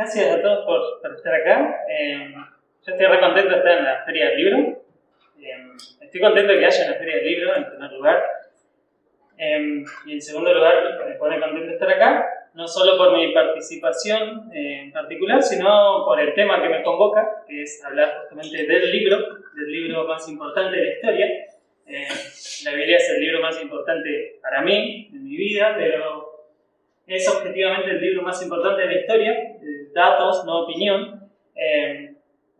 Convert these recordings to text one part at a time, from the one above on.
Gracias a todos por estar acá. Yo estoy re contento de estar en la Feria del Libro. Estoy contento de que haya una Feria del Libro, en primer lugar. Y en segundo lugar, me pone contento estar acá, no solo por mi participación en particular, sino por el tema que me convoca, que es hablar justamente del libro más importante de la historia. La Biblia es el libro más importante para mí, en mi vida, pero es objetivamente el libro más importante de la historia, datos, no opinión.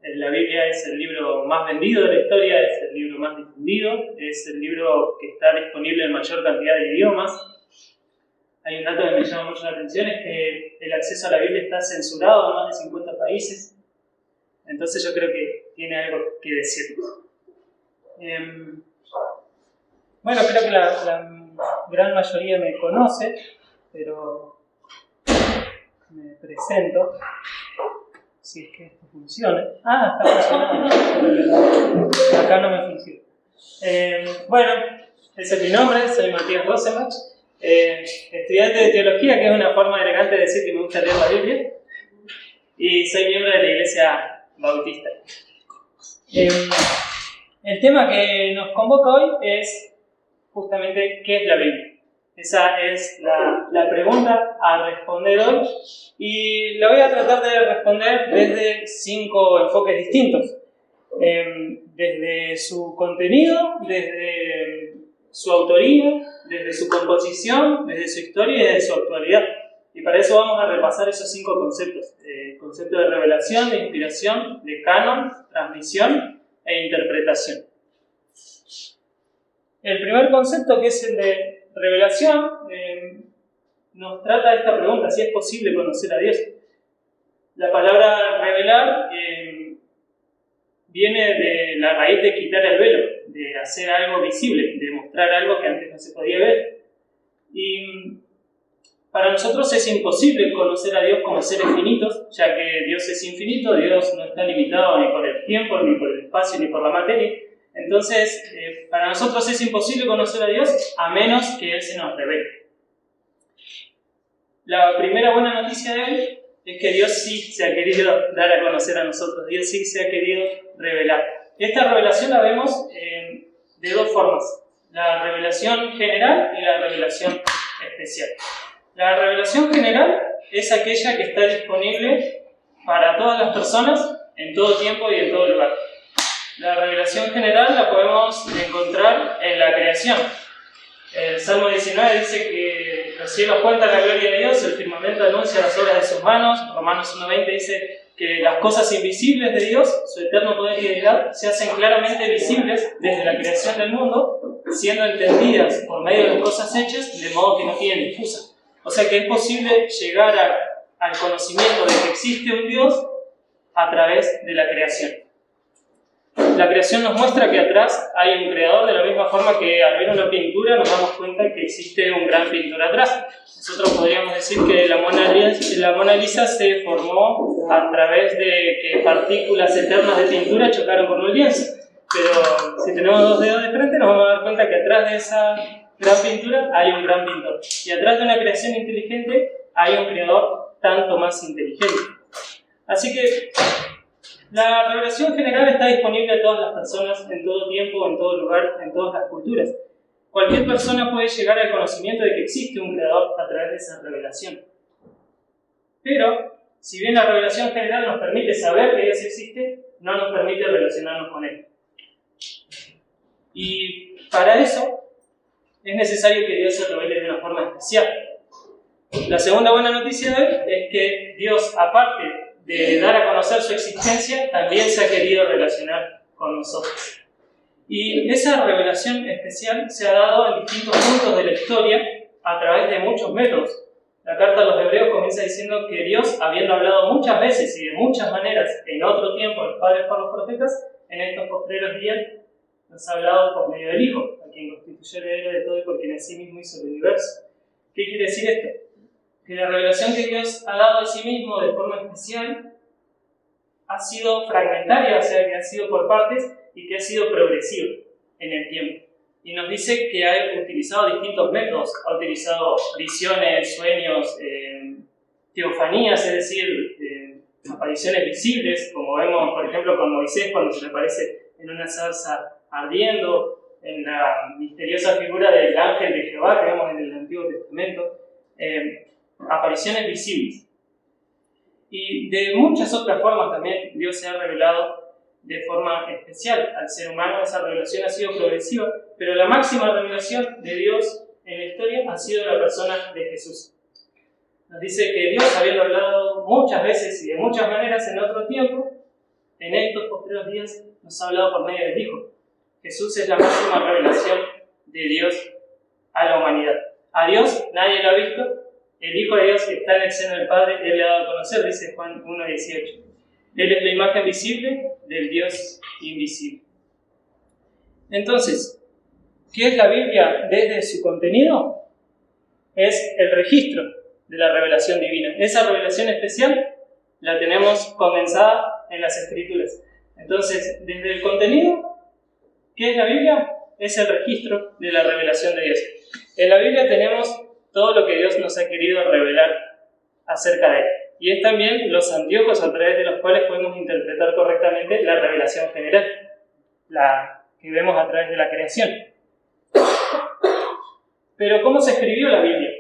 La Biblia es el libro más vendido de la historia, es el libro más difundido, es el libro que está disponible en mayor cantidad de idiomas. Hay un dato que me llama mucho la atención, es que el acceso a la Biblia está censurado en más de 50 países. Entonces yo creo que tiene algo que decir. Bueno, creo que la gran mayoría me conoce, pero me presento. Si es que esto funciona. Ah, está funcionando. Acá no me funciona. Bueno, ese es mi nombre, soy Matías Rosenbach, estudiante de teología, que es una forma elegante de decir que me gusta leer la Biblia, y soy miembro de la Iglesia Bautista. El tema que nos convoca hoy es justamente ¿qué es la Biblia? Esa es la pregunta a responder hoy, y la voy a tratar de responder desde 5 enfoques distintos. Desde su contenido, desde su autoría, desde su composición, desde su historia y desde su actualidad. Y para eso vamos a repasar esos 5 conceptos. Concepto de revelación, de inspiración, de canon, transmisión e interpretación. El primer concepto, que es el de revelación, nos trata de esta pregunta: si es posible conocer a Dios. La palabra revelar viene de la raíz de quitar el velo, de hacer algo visible, de mostrar algo que antes no se podía ver. Y para nosotros es imposible conocer a Dios como seres finitos, ya que Dios es infinito, Dios no está limitado ni por el tiempo, ni por el espacio, ni por la materia. Entonces, para nosotros es imposible conocer a Dios a menos que Él se nos revele. La primera buena noticia de hoy es que Dios sí se ha querido dar a conocer a nosotros, Dios sí se ha querido revelar. Esta revelación la vemos de 2 formas: la revelación general y la revelación especial. La revelación general es aquella que está disponible para todas las personas, en todo tiempo y en todo lugar. La revelación general la podemos encontrar en la creación. El Salmo 19 dice que los cielos cuentan la gloria de Dios, el firmamento anuncia las obras de sus manos. Romanos 1:20 dice que las cosas invisibles de Dios, su eterno poder y deidad, se hacen claramente visibles desde la creación del mundo, siendo entendidas por medio de las cosas hechas, de modo que no tienen excusa. O sea que es posible llegar al conocimiento de que existe un Dios a través de la creación. La creación nos muestra que atrás hay un creador, de la misma forma que al ver una pintura nos damos cuenta que existe un gran pintor atrás. Nosotros podríamos decir que la Mona Lisa se formó a través de que partículas eternas de pintura chocaron con un lienzo. Pero si tenemos 2 dedos de frente nos vamos a dar cuenta que atrás de esa gran pintura hay un gran pintor. Y atrás de una creación inteligente hay un creador tanto más inteligente. Así que la revelación general está disponible a todas las personas, en todo tiempo, en todo lugar, en todas las culturas. Cualquier persona puede llegar al conocimiento de que existe un creador a través de esa revelación. Pero, si bien la revelación general nos permite saber que Dios existe, no nos permite relacionarnos con Él. Y para eso es necesario que Dios se revele de una forma especial. La segunda buena noticia de hoy es que Dios, aparte de dar a conocer su existencia, también se ha querido relacionar con nosotros. Y esa revelación especial se ha dado en distintos puntos de la historia a través de muchos métodos. La carta a los Hebreos comienza diciendo que Dios, habiendo hablado muchas veces y de muchas maneras en otro tiempo a los padres por los profetas, en estos postreros días nos ha hablado por medio del Hijo, a quien constituyó heredero de todo y por quien en sí mismo hizo el universo. ¿Qué quiere decir esto? Que la revelación que Dios ha dado de sí mismo de forma especial ha sido fragmentaria, o sea que ha sido por partes y que ha sido progresiva en el tiempo. Y nos dice que ha utilizado distintos métodos, ha utilizado visiones, sueños, teofanías, es decir, apariciones visibles, como vemos, por ejemplo, con Moisés cuando se le aparece en una zarza ardiendo, en la misteriosa figura del ángel de Jehová que vemos en el Antiguo Testamento, apariciones visibles. Y de muchas otras formas también Dios se ha revelado de forma especial al ser humano. Esa revelación ha sido progresiva, pero la máxima revelación de Dios en la historia ha sido la persona de Jesús. Nos dice que Dios, habiendo hablado muchas veces y de muchas maneras en otro tiempo, en estos posteriores días nos ha hablado por medio del Hijo. Jesús es la máxima revelación de Dios a la humanidad. A Dios nadie lo ha visto. El Hijo de Dios que está en el seno del Padre, Él le ha dado a conocer, dice Juan 1:18. Él es la imagen visible del Dios invisible. Entonces, ¿qué es la Biblia desde su contenido? Es el registro de la revelación divina. Esa revelación especial la tenemos condensada en las Escrituras. Entonces, desde el contenido, ¿qué es la Biblia? Es el registro de la revelación de Dios. En la Biblia tenemos todo lo que Dios nos ha querido revelar acerca de Él. Y es también los anteojos a través de los cuales podemos interpretar correctamente la revelación general, la que vemos a través de la creación. Pero ¿cómo se escribió la Biblia?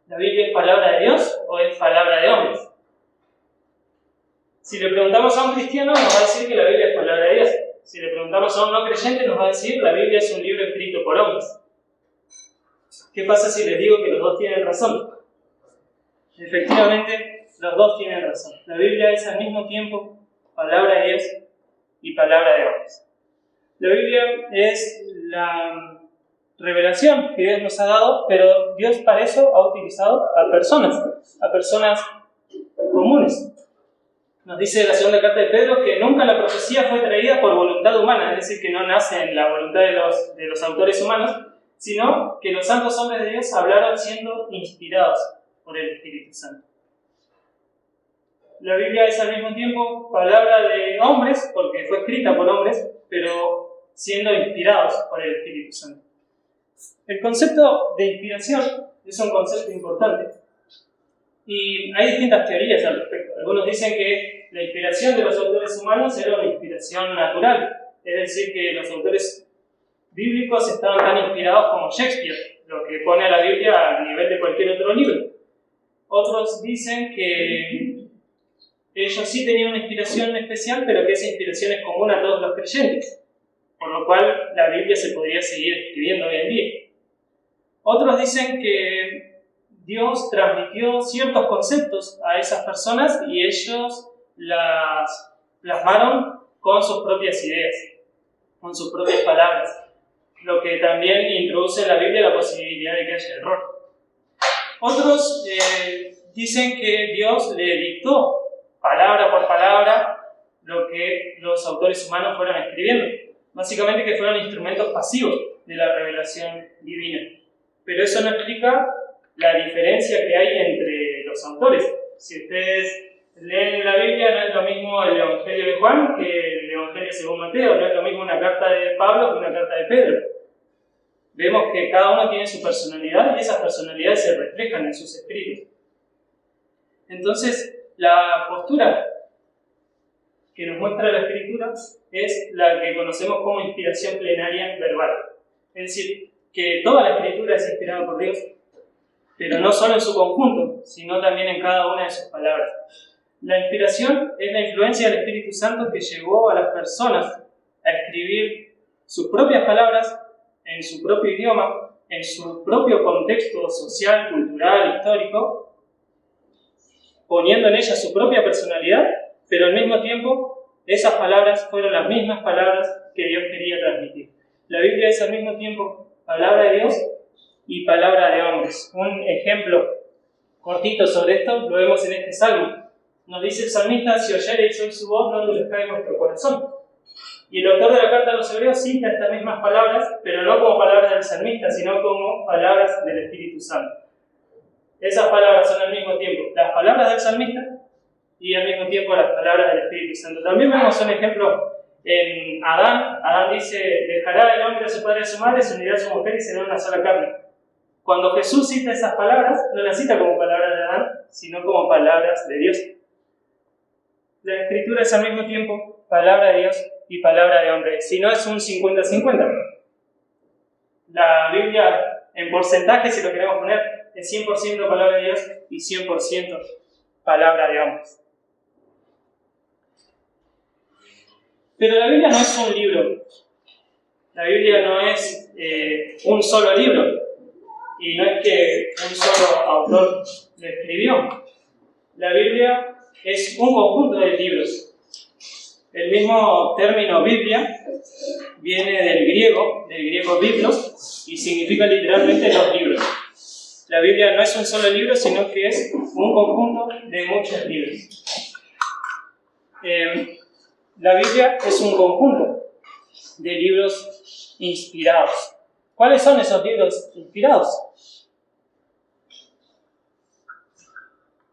¿La Biblia es palabra de Dios o es palabra de hombres? Si le preguntamos a un cristiano, nos va a decir que la Biblia es palabra de Dios. Si le preguntamos a un no creyente, nos va a decir que la Biblia es un libro escrito por hombres. ¿Qué pasa si les digo que los dos tienen razón? Efectivamente, los dos tienen razón. La Biblia es al mismo tiempo palabra de Dios y palabra de hombres. La Biblia es la revelación que Dios nos ha dado, pero Dios para eso ha utilizado a personas comunes. Nos dice la segunda carta de Pedro que nunca la profecía fue traída por voluntad humana, es decir, que no nace en la voluntad de los autores humanos, sino que los santos hombres de Dios hablaron siendo inspirados por el Espíritu Santo. La Biblia es al mismo tiempo palabra de hombres, porque fue escrita por hombres, pero siendo inspirados por el Espíritu Santo. El concepto de inspiración es un concepto importante y hay distintas teorías al respecto. Algunos dicen que la inspiración de los autores humanos era una inspiración natural, es decir, que los autores bíblicos estaban tan inspirados como Shakespeare, lo que pone a la Biblia al nivel de cualquier otro libro. Otros dicen que ellos sí tenían una inspiración especial, pero que esa inspiración es común a todos los creyentes, por lo cual la Biblia se podría seguir escribiendo hoy en día. Otros dicen que Dios transmitió ciertos conceptos a esas personas y ellos las plasmaron con sus propias ideas, con sus propias palabras, lo que también introduce en la Biblia la posibilidad de que haya error. Otros dicen que Dios le dictó palabra por palabra lo que los autores humanos fueron escribiendo. Básicamente que fueron instrumentos pasivos de la revelación divina. Pero eso no explica la diferencia que hay entre los autores. Si ustedes leen la Biblia, no es lo mismo el Evangelio de Juan que el Evangelio según Mateo, no es lo mismo una carta de Pablo que una carta de Pedro. Vemos que cada uno tiene su personalidad y esas personalidades se reflejan en sus escritos. Entonces, la postura que nos muestra la Escritura es la que conocemos como inspiración plenaria verbal. Es decir, que toda la Escritura es inspirada por Dios, pero no solo en su conjunto, sino también en cada una de sus palabras. La inspiración es la influencia del Espíritu Santo que llevó a las personas a escribir sus propias palabras en su propio idioma, en su propio contexto social, cultural, histórico, poniendo en ellas su propia personalidad, pero al mismo tiempo esas palabras fueron las mismas palabras que Dios quería transmitir. La Biblia es al mismo tiempo palabra de Dios y palabra de hombres. Un ejemplo cortito sobre esto lo vemos en este salmo. Nos dice el salmista: si oyereis hoy su voz, no endurezcáis vuestro corazón. Y el autor de la carta a los Hebreos cita estas mismas palabras, pero no como palabras del salmista, sino como palabras del Espíritu Santo. Esas palabras son al mismo tiempo las palabras del salmista y al mismo tiempo las palabras del Espíritu Santo. También vemos un ejemplo en Adán. Adán dice: dejará el hombre a su padre y a su madre, se unirá a su mujer y serán una sola carne. Cuando Jesús cita esas palabras, no las cita como palabras de Adán, sino como palabras de Dios. la escritura es al mismo tiempo palabra de Dios y palabra de hombre. Si no, es un 50-50. La Biblia, en porcentaje, si lo queremos poner, es 100% palabra de Dios y 100% palabra de hombres. Pero la Biblia no es un libro. La Biblia no es un solo libro. Y no es que un solo autor lo escribió. La Biblia es un conjunto de libros. El mismo término Biblia viene del griego biblos, y significa literalmente los libros. La Biblia no es un solo libro, sino que es un conjunto de muchos libros. La Biblia es un conjunto de libros inspirados. ¿Cuáles son esos libros inspirados?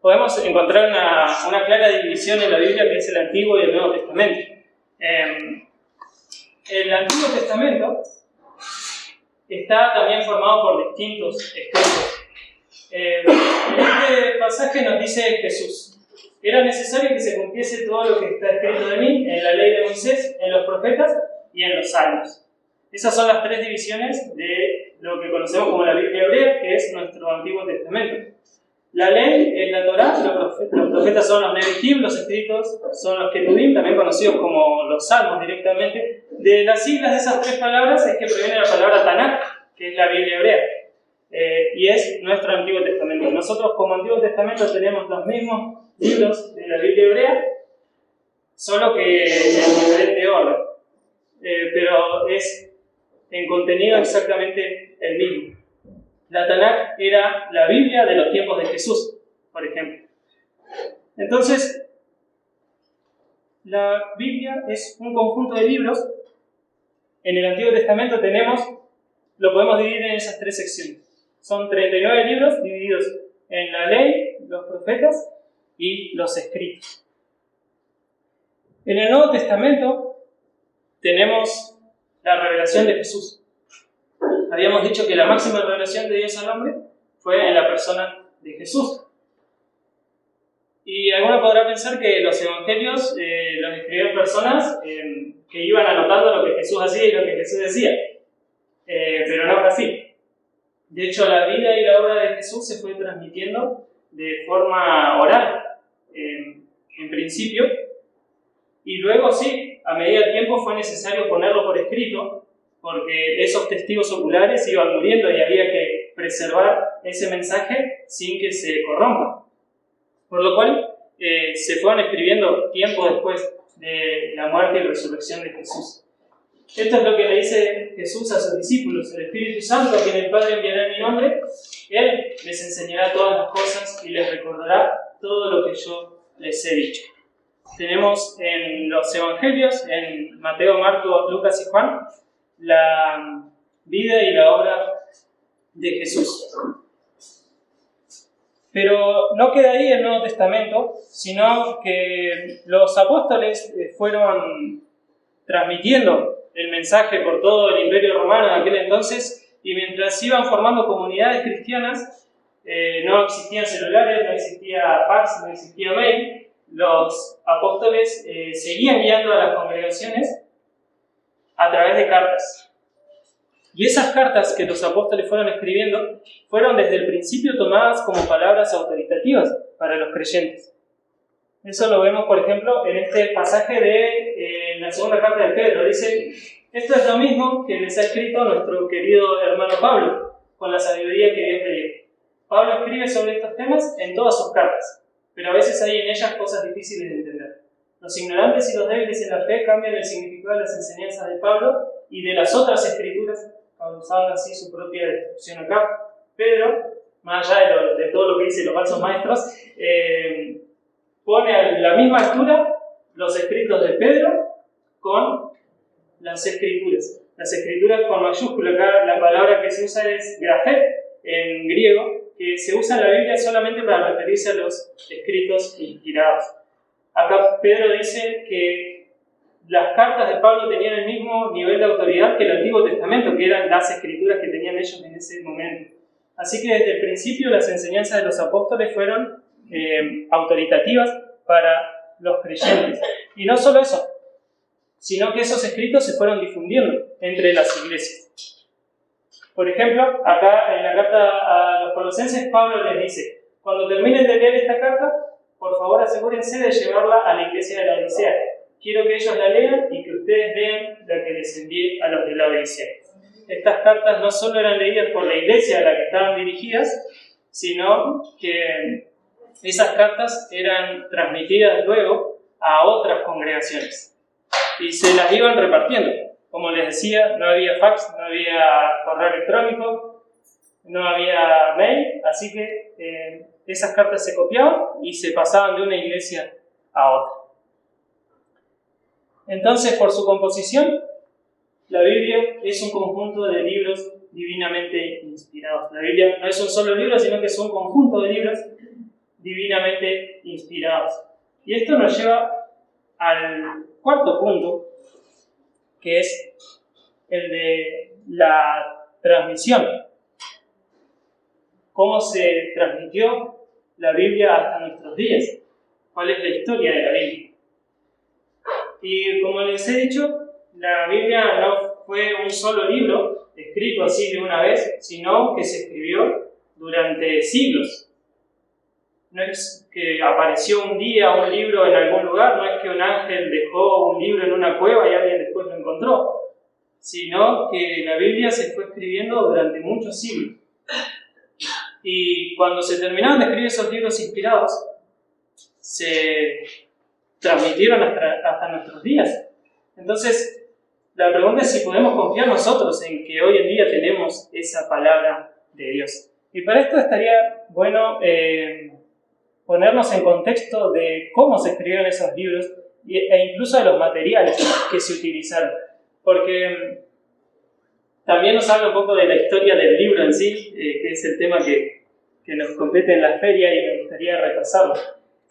Podemos encontrar una clara división en la Biblia, que es el Antiguo y el Nuevo Testamento. El Antiguo Testamento está también formado por distintos escritos. En este pasaje nos dice Jesús: era necesario que se cumpliese todo lo que está escrito de mí en la ley de Moisés, en los profetas y en los salmos. Esas son las tres divisiones de lo que conocemos como la Biblia hebrea, que es nuestro Antiguo Testamento. La ley es la Torá, los profetas son los Nevi'im, los escritos son los Ketuvim, también conocidos como los Salmos directamente. De las siglas de esas tres palabras es que proviene la palabra Tanakh, que es la Biblia hebrea, y es nuestro Antiguo Testamento. Nosotros como Antiguo Testamento tenemos los mismos libros de la Biblia hebrea, solo que en diferente orden, pero es en contenido exactamente el mismo. La Tanakh era la Biblia de los tiempos de Jesús, por ejemplo. Entonces, la Biblia es un conjunto de libros. En el Antiguo Testamento lo podemos dividir en esas tres secciones. Son 39 libros divididos en la ley, los profetas y los escritos. En el Nuevo Testamento tenemos la revelación de Jesús. Habíamos dicho que la máxima revelación de Dios al hombre fue en la persona de Jesús. Y alguno podrá pensar que los evangelios los escribieron personas que iban anotando lo que Jesús hacía y lo que Jesús decía. Pero no fue así. De hecho, la vida y la obra de Jesús se fue transmitiendo de forma oral, en principio, y luego sí, a medida del tiempo fue necesario ponerlo por escrito, porque esos testigos oculares iban muriendo y había que preservar ese mensaje sin que se corrompa. Por lo cual, se fueron escribiendo tiempo después de la muerte y resurrección de Jesús. Esto es lo que le dice Jesús a sus discípulos: el Espíritu Santo, a quien el Padre enviará en mi nombre, Él les enseñará todas las cosas y les recordará todo lo que yo les he dicho. Tenemos en los Evangelios, en Mateo, Marcos, Lucas y Juan, la vida y la obra de Jesús. Pero no queda ahí el Nuevo Testamento, sino que los apóstoles fueron transmitiendo el mensaje por todo el Imperio Romano en aquel entonces, y mientras iban formando comunidades cristianas, no existían celulares, no existía fax, no existía mail. Los apóstoles seguían guiando a las congregaciones a través de cartas. Y esas cartas que los apóstoles fueron escribiendo fueron desde el principio tomadas como palabras autoritativas para los creyentes. Eso lo vemos, por ejemplo, en este pasaje de la segunda carta de Pedro. Dice: esto es lo mismo que les ha escrito nuestro querido hermano Pablo, con la sabiduría que Dios le dio. Pablo escribe sobre estos temas en todas sus cartas, pero a veces hay en ellas cosas difíciles de entender. Los ignorantes y los débiles en la fe cambian el significado de las enseñanzas de Pablo y de las otras escrituras, causando así su propia destrucción acá. Pedro, más allá de todo lo que dicen los falsos maestros, pone a la misma altura los escritos de Pedro con las escrituras. Las escrituras con mayúscula. Acá la palabra que se usa es grafé en griego, que se usa en la Biblia solamente para referirse a los escritos inspirados. Acá Pedro dice que las cartas de Pablo tenían el mismo nivel de autoridad que el Antiguo Testamento, que eran las escrituras que tenían ellos en ese momento. Así que desde el principio las enseñanzas de los apóstoles fueron autoritativas para los creyentes. Y no solo eso, sino que esos escritos se fueron difundiendo entre las iglesias. Por ejemplo, acá en la carta a los Colosenses, Pablo les dice: cuando terminen de leer esta carta, por favor asegúrense de llevarla a la iglesia de la Odisea. Quiero que ellos la lean y que ustedes lean la que les envié a los de la Odisea. Estas cartas no solo eran leídas por la iglesia a la que estaban dirigidas, sino que esas cartas eran transmitidas luego a otras congregaciones y se las iban repartiendo. Como les decía, no había fax, no había correo electrónico, no había mail, así que esas cartas se copiaban y se pasaban de una iglesia a otra. Entonces, por su composición, la Biblia es un conjunto de libros divinamente inspirados. La Biblia no es un solo libro, sino que es un conjunto de libros divinamente inspirados. Y esto nos lleva al cuarto punto, que es el de la transmisión. ¿Cómo se transmitió la Biblia hasta nuestros días? ¿Cuál es la historia de la Biblia? Y como les he dicho, la Biblia no fue un solo libro escrito así de una vez, sino que se escribió durante siglos. No es que apareció un día un libro en algún lugar, no es que un ángel dejó un libro en una cueva y alguien después lo encontró, sino que la Biblia se fue escribiendo durante muchos siglos. Y cuando se terminaron de escribir esos libros inspirados, se transmitieron hasta nuestros días. Entonces, la pregunta es si podemos confiar nosotros en que hoy en día tenemos esa palabra de Dios. Y para esto estaría bueno ponernos en contexto de cómo se escribieron esos libros e incluso de los materiales que se utilizaron. Porque también nos habla un poco de la historia del libro en sí, que es el tema que nos compete en la feria y me gustaría repasarlo.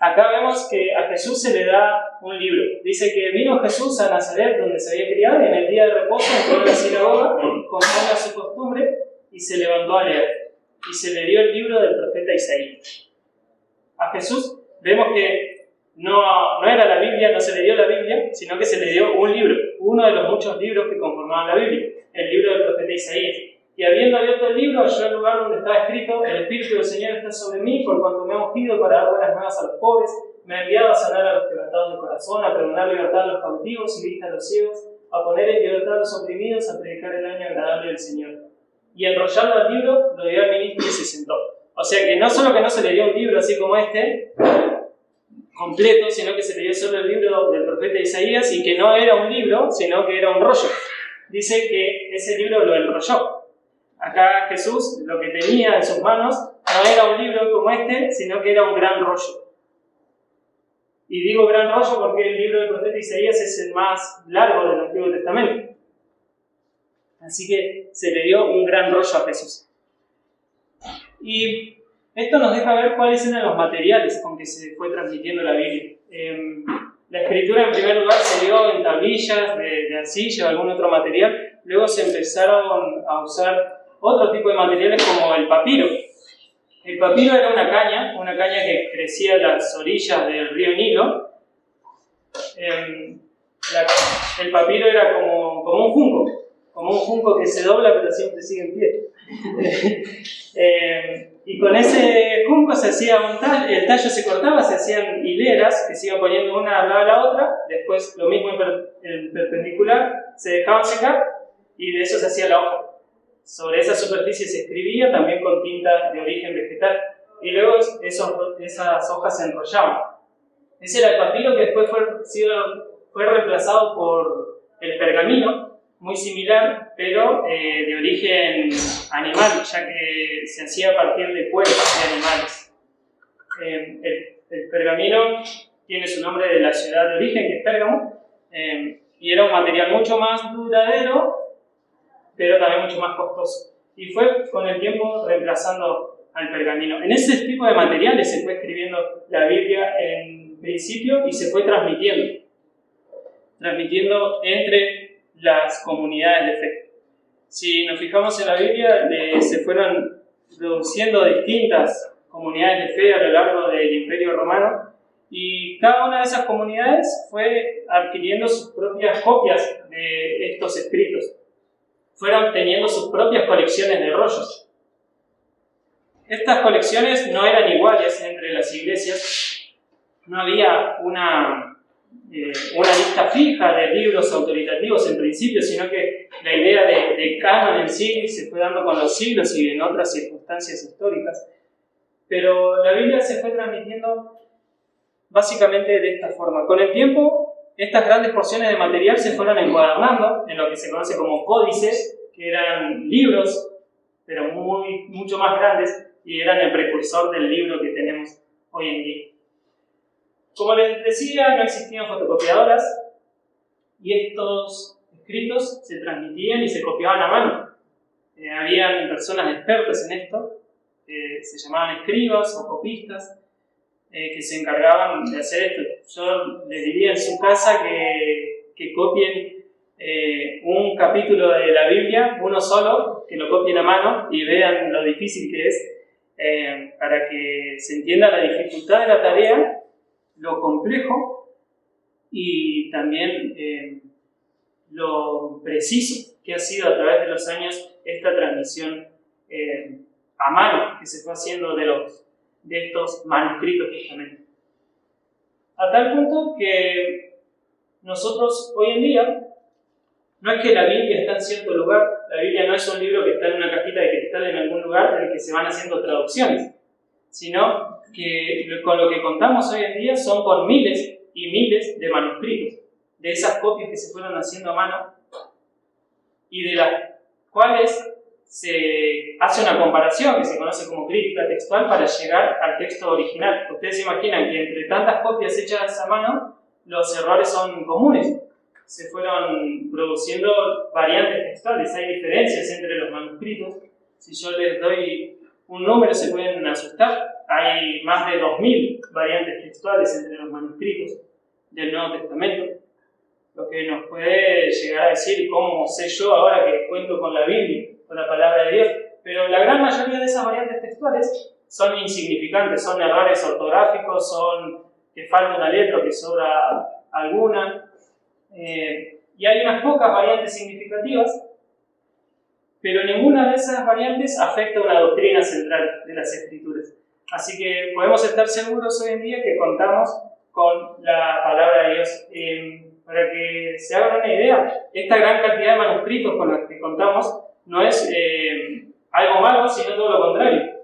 Acá vemos que a Jesús se le da un libro. Dice que vino Jesús a Nazaret, donde se había criado, y en el día de reposo entró en la sinagoga, conforme a su costumbre, y se levantó a leer. Y se le dio el libro del profeta Isaías. A Jesús vemos que no era la Biblia, no se le dio la Biblia, sino que se le dio un libro, uno de los muchos libros que conformaban la Biblia, el libro del profeta Isaías. Y habiendo abierto el libro, halló el lugar donde estaba escrito: el Espíritu del Señor está sobre mí, por cuanto me ha ungido para dar buenas nuevas a los pobres, me ha enviado a sanar a los quebrantados de corazón, a pregonar libertad a los cautivos y vista a los ciegos, a poner en libertad a los oprimidos, a predicar el año agradable del Señor. Y enrollando el libro, lo dio al ministro y se sentó. O sea que no solo que no se le dio un libro así como este, completo, sino que se le dio solo el libro del profeta Isaías, y que no era un libro, sino que era un rollo. Dice que ese libro lo enrolló. Acá Jesús lo que tenía en sus manos no era un libro como este, sino que era un gran rollo. Y digo gran rollo porque el libro del profeta Isaías es el más largo del Antiguo Testamento. Así que se le dio un gran rollo a Jesús. Y esto nos deja ver cuáles eran los materiales con que se fue transmitiendo la Biblia. La escritura, en primer lugar, se dio en tablillas de arcilla o algún otro material. Luego se empezaron a usar otro tipo de materiales como el papiro. El papiro era una caña que crecía a las orillas del río Nilo. El papiro era como un junco que se dobla pero siempre sigue en pie. Y con ese junco se hacía el tallo se cortaba, se hacían hileras que se iban poniendo una al lado de la otra, después lo mismo en perpendicular, se dejaban secar y de eso se hacía la hoja. Sobre esa superficie se escribía también con tinta de origen vegetal y luego esas hojas se enrollaban. Ese era el papiro, que después fue reemplazado por el pergamino, muy similar, pero de origen animal, ya que se hacía a partir de cueros de animales. El pergamino tiene su nombre de la ciudad de origen, que es Pérgamo, y era un material mucho más duradero, pero también mucho más costoso. Y fue con el tiempo reemplazando al pergamino. En ese tipo de materiales se fue escribiendo la Biblia en principio y se fue transmitiendo entre las comunidades de fe. Si nos fijamos en la Biblia, se fueron produciendo distintas comunidades de fe a lo largo del Imperio Romano Y cada una de esas comunidades fue adquiriendo sus propias copias de estos escritos. Fueron teniendo sus propias colecciones de rollos. Estas colecciones no eran iguales entre las iglesias. No había una lista fija de libros autoritativos en principio, sino que la idea de canon en sí se fue dando con los siglos y en otras circunstancias históricas. Pero la Biblia se fue transmitiendo básicamente de esta forma. Con el tiempo, estas grandes porciones de material se fueron encuadernando en lo que se conoce como códices, que eran libros, pero mucho más grandes, y eran el precursor del libro que tenemos hoy en día. Como les decía, no existían fotocopiadoras, y estos escritos se transmitían y se copiaban a mano. Habían personas expertas en esto, se llamaban escribas o copistas, que se encargaban de hacer esto. Yo les diría en su casa que copien un capítulo de la Biblia, uno solo, que lo copien a mano y vean lo difícil que es, para que se entienda la dificultad de la tarea, lo complejo y también lo preciso que ha sido a través de los años esta transmisión a mano que se fue haciendo de estos manuscritos justamente. A tal punto que nosotros hoy en día, no es que la Biblia está en cierto lugar, la Biblia no es un libro que está en una cajita de cristal en algún lugar en el que se van haciendo traducciones, sino que con lo que contamos hoy en día son con miles y miles de manuscritos, de esas copias que se fueron haciendo a mano y de las cuales se hace una comparación que se conoce como crítica textual para llegar al texto original. Ustedes se imaginan que entre tantas copias hechas a mano, los errores son comunes. Se fueron produciendo variantes textuales, hay diferencias entre los manuscritos. Si yo les doy un número se pueden asustar. Hay más de 2000 variantes textuales entre los manuscritos del Nuevo Testamento. Lo que nos puede llegar a decir cómo sé yo ahora que cuento con la Biblia, con la palabra de Dios. Pero la gran mayoría de esas variantes textuales son insignificantes, son errores ortográficos, son que falta una letra o que sobra alguna. Y hay unas pocas variantes significativas, pero ninguna de esas variantes afecta una doctrina central de las Escrituras. Así que podemos estar seguros hoy en día que contamos con la palabra de Dios. Para que se hagan una idea, esta gran cantidad de manuscritos con los que contamos no es algo malo, sino todo lo contrario.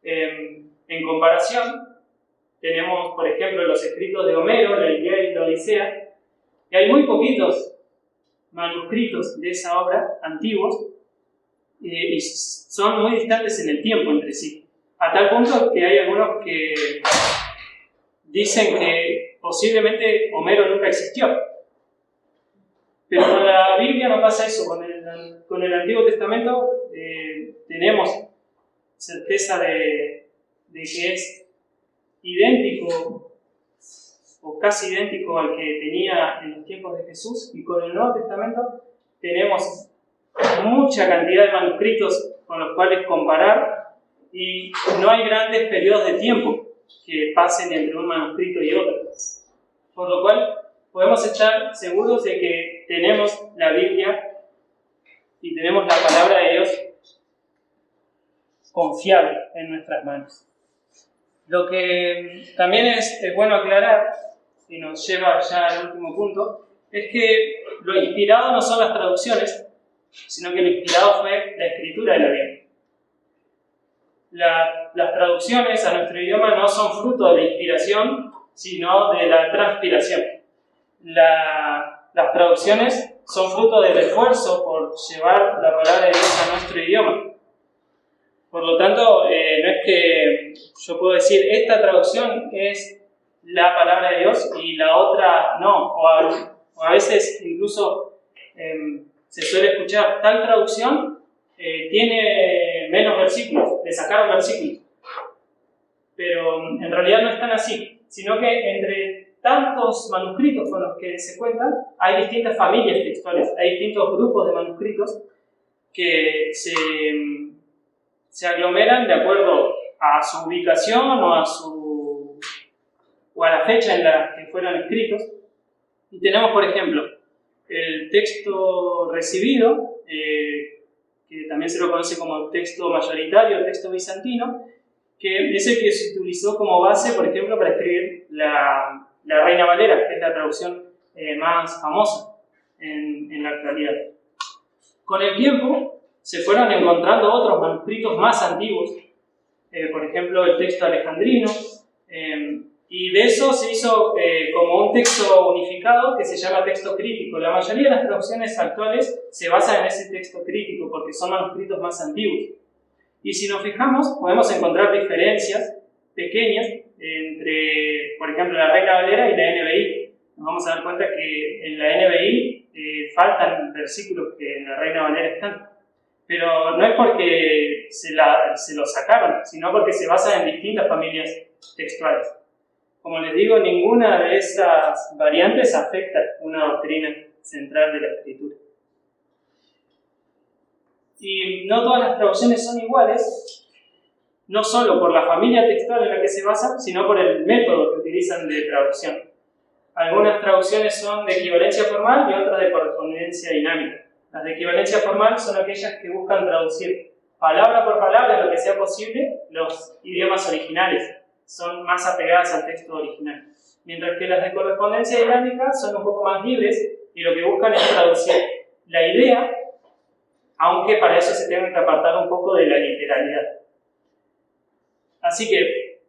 En comparación, tenemos, por ejemplo, los escritos de Homero, la Ilíada y la Odisea, y hay muy poquitos manuscritos de esa obra antiguos, y son muy distantes en el tiempo entre sí, a tal punto que hay algunos que dicen que posiblemente Homero nunca existió. Pero con la Biblia no pasa eso. Con el Antiguo Testamento tenemos certeza de que es idéntico o casi idéntico al que tenía en los tiempos de Jesús, y con el Nuevo Testamento tenemos mucha cantidad de manuscritos con los cuales comparar, y no hay grandes periodos de tiempo que pasen entre un manuscrito y otro, por lo cual podemos estar seguros de que tenemos la Biblia y tenemos la palabra de Dios confiable en nuestras manos. Lo que también es bueno aclarar, y nos lleva ya al último punto, es que lo inspirado no son las traducciones, sino que lo inspirado fue la escritura de la Biblia. Las traducciones a nuestro idioma no son fruto de inspiración, sino de la transpiración. Las traducciones son fruto del esfuerzo por llevar la palabra de Dios a nuestro idioma. Por lo tanto, no es que yo puedo decir esta traducción es la palabra de Dios y la otra no, o a veces incluso se suele escuchar tal traducción tiene menos versículos, le sacaron versículos, pero en realidad no están así, sino que entre tantos manuscritos con los que se cuentan hay distintas familias textuales, hay distintos grupos de manuscritos que se aglomeran de acuerdo a su ubicación o a su o a la fecha en la que fueron escritos. Y tenemos, por ejemplo, el texto recibido, que también se lo conoce como texto mayoritario, texto bizantino, que es el que se utilizó como base, por ejemplo, para escribir la Reina Valera, que es la traducción más famosa en la actualidad. Con el tiempo se fueron encontrando otros manuscritos más antiguos, por ejemplo el texto alejandrino, y de eso se hizo como un texto unificado que se llama texto crítico. La mayoría de las traducciones actuales se basan en ese texto crítico porque son manuscritos más antiguos. Y si nos fijamos, podemos encontrar diferencias pequeñas entre, por ejemplo, la Reina Valera y la NBI. Nos vamos a dar cuenta que en la NBI faltan versículos que en la Reina Valera están. Pero no es porque se lo sacaron, sino porque se basan en distintas familias textuales. Como les digo, ninguna de esas variantes afecta una doctrina central de la Escritura. Y no todas las traducciones son iguales, no solo por la familia textual en la que se basan, sino por el método que utilizan de traducción. Algunas traducciones son de equivalencia formal y otras de correspondencia dinámica. Las de equivalencia formal son aquellas que buscan traducir palabra por palabra en lo que sea posible los idiomas originales, son más apegadas al texto original. Mientras que las de correspondencia dinámica son un poco más libres y lo que buscan es traducir la idea, aunque para eso se tengan que apartar un poco de la literalidad. Así que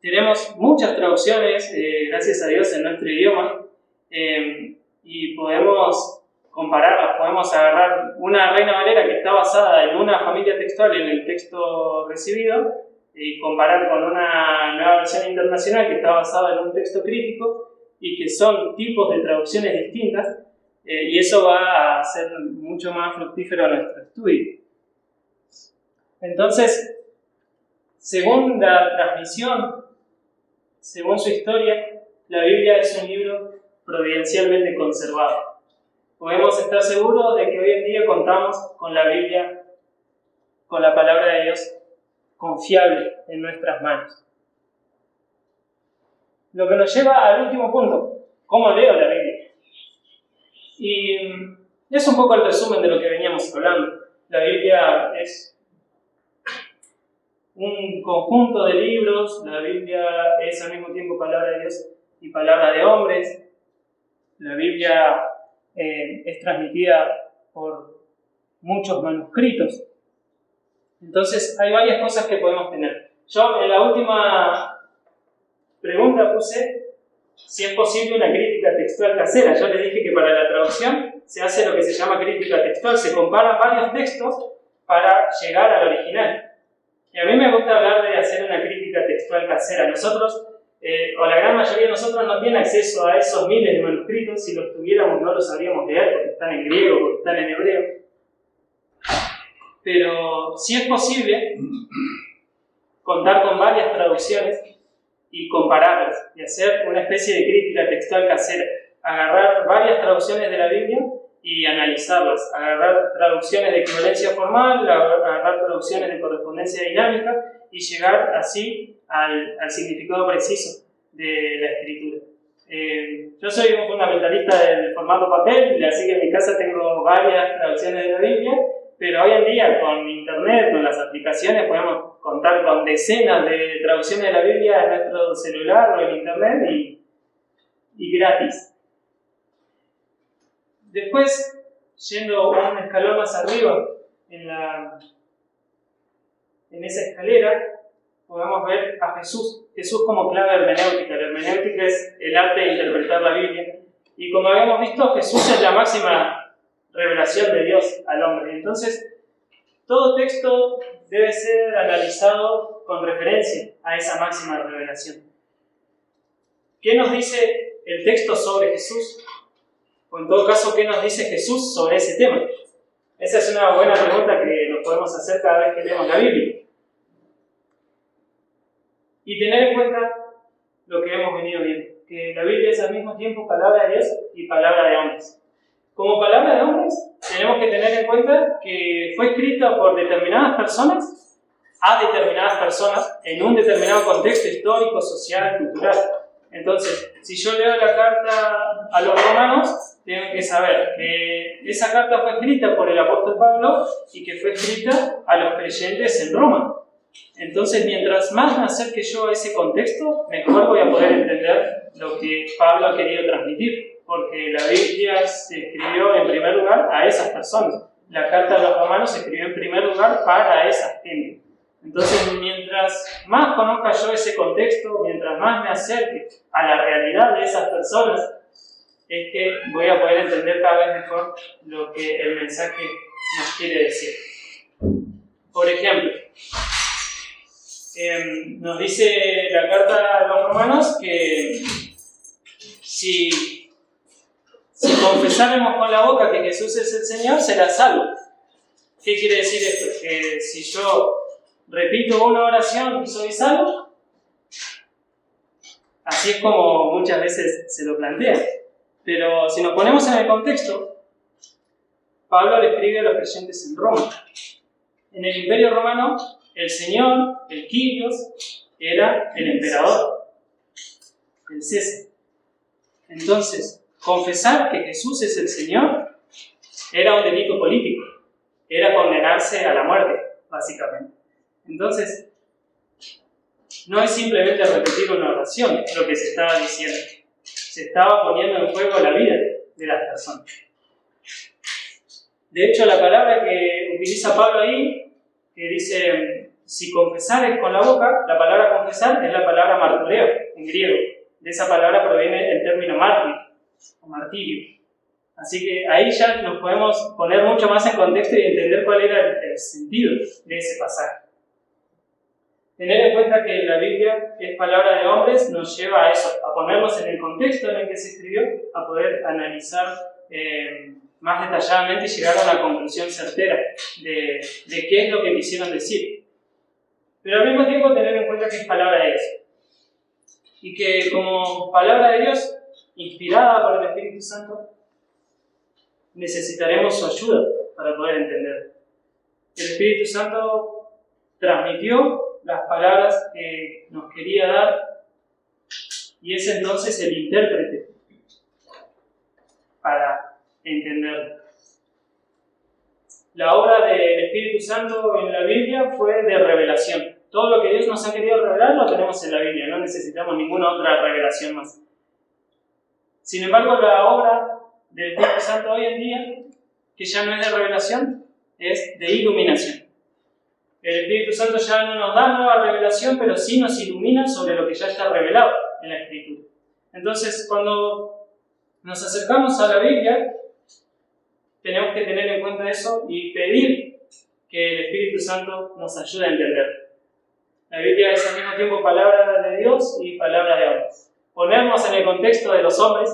tenemos muchas traducciones, gracias a Dios, en nuestro idioma, y podemos compararlas, podemos agarrar una Reina Valera que está basada en una familia textual en el texto recibido y comparar con una nueva versión internacional que está basada en un texto crítico y que son tipos de traducciones distintas, y eso va a ser mucho más fructífero nuestro estudio. Entonces, según la transmisión, según su historia, la Biblia es un libro providencialmente conservado. Podemos estar seguros de que hoy en día contamos con la Biblia, con la palabra de Dios confiable en nuestras manos. Lo que nos lleva al último punto: ¿cómo leo la Biblia? Y es un poco el resumen de lo que veníamos hablando. La Biblia es un conjunto de libros, la Biblia es al mismo tiempo palabra de Dios y palabra de hombres. La Biblia es transmitida por muchos manuscritos. Entonces hay varias cosas que podemos tener. Yo en la última pregunta puse si es posible una crítica textual casera. Yo les dije que para la traducción se hace lo que se llama crítica textual. Se comparan varios textos para llegar al original. Y a mí me gusta hablar de hacer una crítica textual casera. Nosotros, o la gran mayoría de nosotros, no tiene acceso a esos miles de manuscritos. Si los tuviéramos no los sabríamos leer porque están en griego, porque están en hebreo. Pero sí es posible contar con varias traducciones y compararlas y hacer una especie de crítica textual casera. Agarrar varias traducciones de la Biblia y analizarlas. Agarrar traducciones de equivalencia formal, agarrar traducciones de correspondencia dinámica y llegar así al significado preciso de la escritura. Yo soy un fundamentalista del formato papel, así que en mi casa tengo varias traducciones de la Biblia, pero hoy en día con internet, con las aplicaciones, podemos contar con decenas de traducciones de la Biblia en nuestro celular o en internet y gratis. Después, yendo un escalón más arriba en esa escalera, podemos ver a Jesús como clave hermenéutica. La hermenéutica es el arte de interpretar la Biblia. Y como habíamos visto, Jesús es la máxima revelación de Dios al hombre. Entonces, todo texto debe ser analizado con referencia a esa máxima revelación. ¿Qué nos dice el texto sobre Jesús? O en todo caso, ¿qué nos dice Jesús sobre ese tema? Esa es una buena pregunta que nos podemos hacer cada vez que leemos la Biblia. Y tener en cuenta lo que hemos venido viendo, que la Biblia es al mismo tiempo palabra de Dios y palabra de hombres. Como palabra de hombres, tenemos que tener en cuenta que fue escrita por determinadas personas, a determinadas personas, en un determinado contexto histórico, social, cultural. Entonces, si yo leo la carta a los romanos, tengo que saber que esa carta fue escrita por el apóstol Pablo y que fue escrita a los creyentes en Roma. Entonces, mientras más me acerque yo a ese contexto, mejor voy a poder entender lo que Pablo ha querido transmitir, porque la Biblia se escribió en primer lugar a esas personas. La carta a los romanos se escribió en primer lugar para esa gente. Entonces, mientras más conozca yo ese contexto, mientras más me acerque a la realidad de esas personas, es que voy a poder entender cada vez mejor lo que el mensaje nos quiere decir. Por ejemplo, nos dice la carta a los romanos que si confesáramos con la boca que Jesús es el Señor, será salvo. ¿Qué quiere decir esto? Que si yo repito una oración, ¿soy salvo? Así es como muchas veces se lo plantea. Pero si nos ponemos en el contexto, Pablo le escribe a los creyentes en Roma. En el Imperio Romano, el Señor, el Kyrios, era el emperador, el César. Entonces, confesar que Jesús es el Señor era un delito político, era condenarse a la muerte, básicamente. Entonces, no es simplemente repetir una oración lo que se estaba diciendo. Se estaba poniendo en juego la vida de las personas. De hecho, la palabra que utiliza Pablo ahí, que dice, si confesares con la boca, la palabra confesar es la palabra martureo, en griego. De esa palabra proviene el término mártir, o martirio. Así que ahí ya nos podemos poner mucho más en contexto y entender cuál era el sentido de ese pasaje. Tener en cuenta que la Biblia es palabra de hombres nos lleva a eso, a ponernos en el contexto en el que se escribió, a poder analizar más detalladamente y llegar a una conclusión certera de qué es lo que quisieron decir. Pero al mismo tiempo tener en cuenta que es palabra de Dios. Y que como palabra de Dios, inspirada por el Espíritu Santo, necesitaremos su ayuda para poder entender. El Espíritu Santo transmitió las palabras que nos quería dar y es entonces el intérprete para entenderlo. La obra del Espíritu Santo en la Biblia fue de revelación. Todo lo que Dios nos ha querido revelar lo tenemos en la Biblia, no necesitamos ninguna otra revelación más. Sin embargo, la obra del Espíritu Santo hoy en día, que ya no es de revelación, es de iluminación. El Espíritu Santo ya no nos da nueva revelación, pero sí nos ilumina sobre lo que ya está revelado en la Escritura. Entonces, cuando nos acercamos a la Biblia, tenemos que tener en cuenta eso y pedir que el Espíritu Santo nos ayude a entender. La Biblia es al mismo tiempo palabra de Dios y palabra de hombres. Ponernos en el contexto de los hombres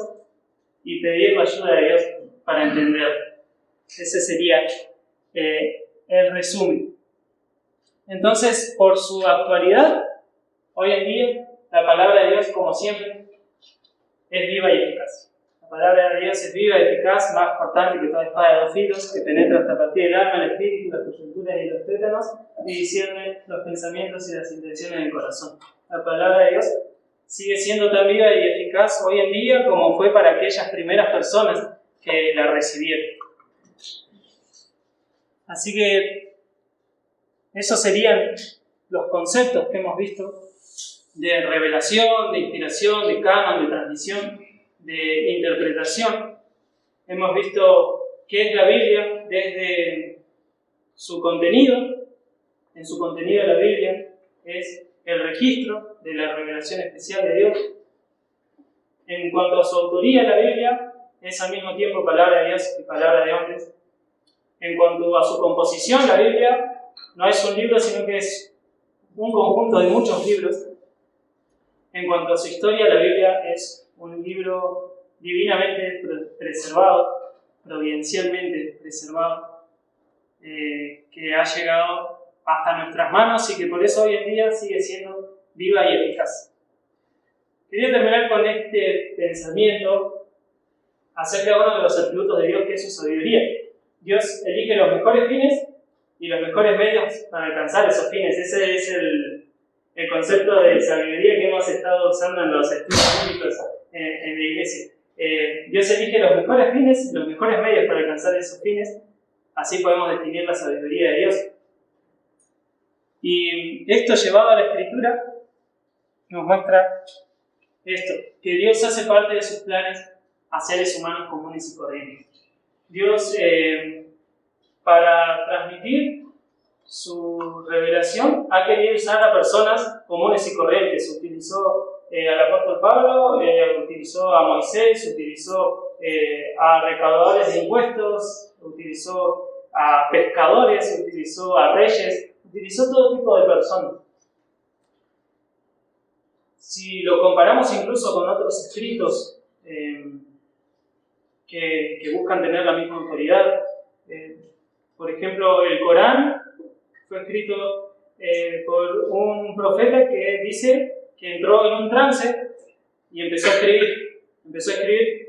y pedir la ayuda de Dios para entender. Ese sería el resumen. Entonces, por su actualidad, hoy en día, la palabra de Dios, como siempre, es viva y eficaz. La palabra de Dios es viva y eficaz, más cortante que toda espada de dos filos, que penetra hasta partir el alma, el espíritu, las coyunturas y los tétanos, y discierne los pensamientos y las intenciones del corazón. La palabra de Dios sigue siendo tan viva y eficaz hoy en día como fue para aquellas primeras personas que la recibieron. Así que esos serían los conceptos que hemos visto de revelación, de inspiración, de canon, de transmisión, de interpretación. Hemos visto qué es la Biblia desde su contenido. En su contenido la Biblia es el registro de la revelación especial de Dios. En cuanto a su autoría, la Biblia es al mismo tiempo palabra de Dios y palabra de hombres. En cuanto a su composición, la Biblia no es un libro, sino que es un conjunto de muchos libros. En cuanto a su historia, la Biblia es un libro divinamente preservado, providencialmente preservado, que ha llegado hasta nuestras manos y que por eso hoy en día sigue siendo viva y eficaz. Quería terminar con este pensamiento acerca de uno de los atributos de Dios, que es su sabiduría. Dios elige los mejores fines y los mejores medios para alcanzar esos fines. Ese es el concepto de sabiduría que hemos estado usando en los estudios bíblicos en la iglesia. Dios elige los mejores fines, los mejores medios para alcanzar esos fines. Así podemos definir la sabiduría de Dios. Y esto llevado a la Escritura nos muestra esto, que Dios hace parte de sus planes a seres humanos comunes y corrientes. Dios, para transmitir su revelación, ha querido usar a personas comunes y corrientes. Utilizó al apóstol Pablo, utilizó a Moisés, utilizó a recaudadores de impuestos, utilizó a pescadores, utilizó a reyes, utilizó todo tipo de personas. Si lo comparamos incluso con otros escritos que buscan tener la misma autoridad, por ejemplo, el Corán fue escrito por un profeta que dice que entró en un trance y empezó a escribir.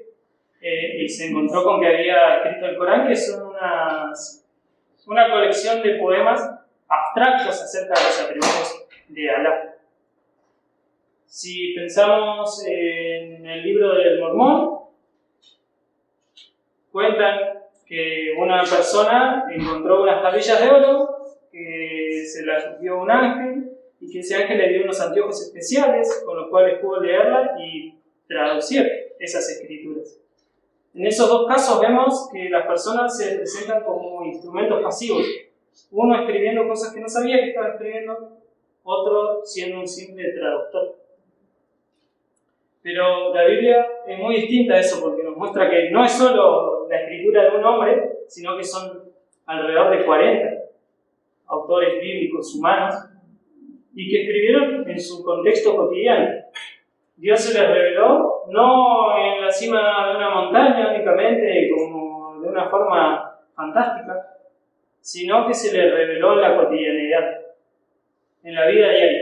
Y se encontró con que había escrito el Corán, que son una colección de poemas abstractos acerca de los atributos de Alá. Si pensamos en el libro del Mormón, cuentan que una persona encontró unas tablillas de oro, que se las dio un ángel, y que ese ángel le dio unos anteojos especiales con los cuales pudo leerla y traducir esas escrituras. En esos dos casos vemos que las personas se presentan como instrumentos pasivos, uno escribiendo cosas que no sabía que estaba escribiendo, otro siendo un simple traductor. Pero la Biblia es muy distinta a eso, porque nos muestra que no es solo la escritura de un hombre, sino que son alrededor de 40 autores bíblicos humanos y que escribieron en su contexto cotidiano. Dios se les reveló no en la cima de una montaña únicamente, como de una forma fantástica, sino que se les reveló en la cotidianidad, en la vida diaria.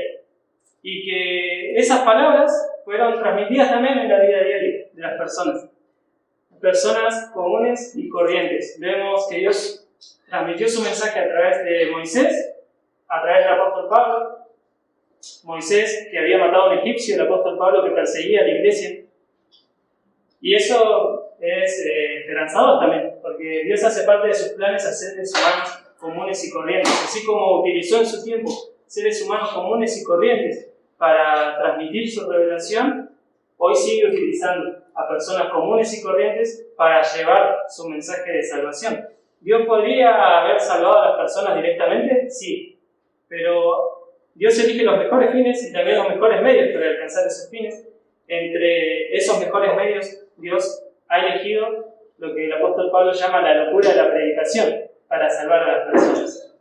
Y que esas palabras fueron transmitidas también en la vida diaria de las personas comunes y corrientes. Vemos que Dios transmitió su mensaje a través de Moisés, a través del apóstol Pablo. Moisés, que había matado a un egipcio, el apóstol Pablo, que perseguía a la iglesia. Y eso es esperanzador también, porque Dios hace parte de sus planes a seres humanos comunes y corrientes, así como utilizó en su tiempo seres humanos comunes y corrientes para transmitir su revelación, hoy sigue utilizando a personas comunes y corrientes para llevar su mensaje de salvación. ¿Dios podría haber salvado a las personas directamente? Sí, pero Dios elige los mejores fines y también los mejores medios para alcanzar esos fines. Entre esos mejores medios, Dios ha elegido lo que el apóstol Pablo llama la locura de la predicación para salvar a las personas.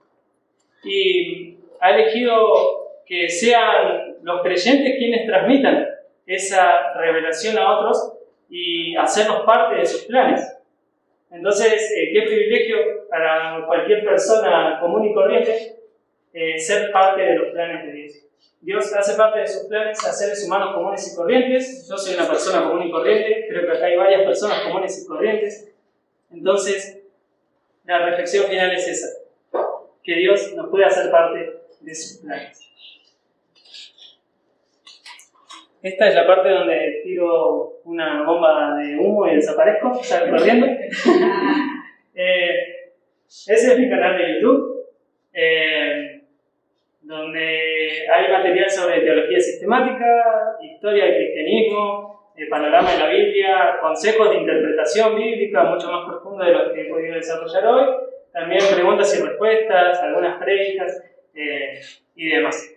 Y ha elegido que sean los creyentes quienes transmitan esa revelación a otros y hacernos parte de sus planes. Entonces, qué privilegio para cualquier persona común y corriente ser parte de los planes de Dios. Dios hace parte de sus planes a seres humanos comunes y corrientes. Yo soy una persona común y corriente, creo que acá hay varias personas comunes y corrientes. Entonces, la reflexión final es esa, que Dios nos puede hacer parte de sus planes. Esta es la parte donde tiro una bomba de humo y desaparezco, salgo corriendo. Ese es mi canal de YouTube, donde hay material sobre teología sistemática, historia del cristianismo, panorama de la Biblia, consejos de interpretación bíblica mucho más profundos de los que he podido desarrollar hoy, también preguntas y respuestas, algunas prédicas y demás.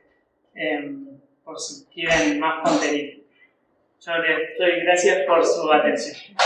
Por si quieren más contenido. Yo les doy gracias por su atención.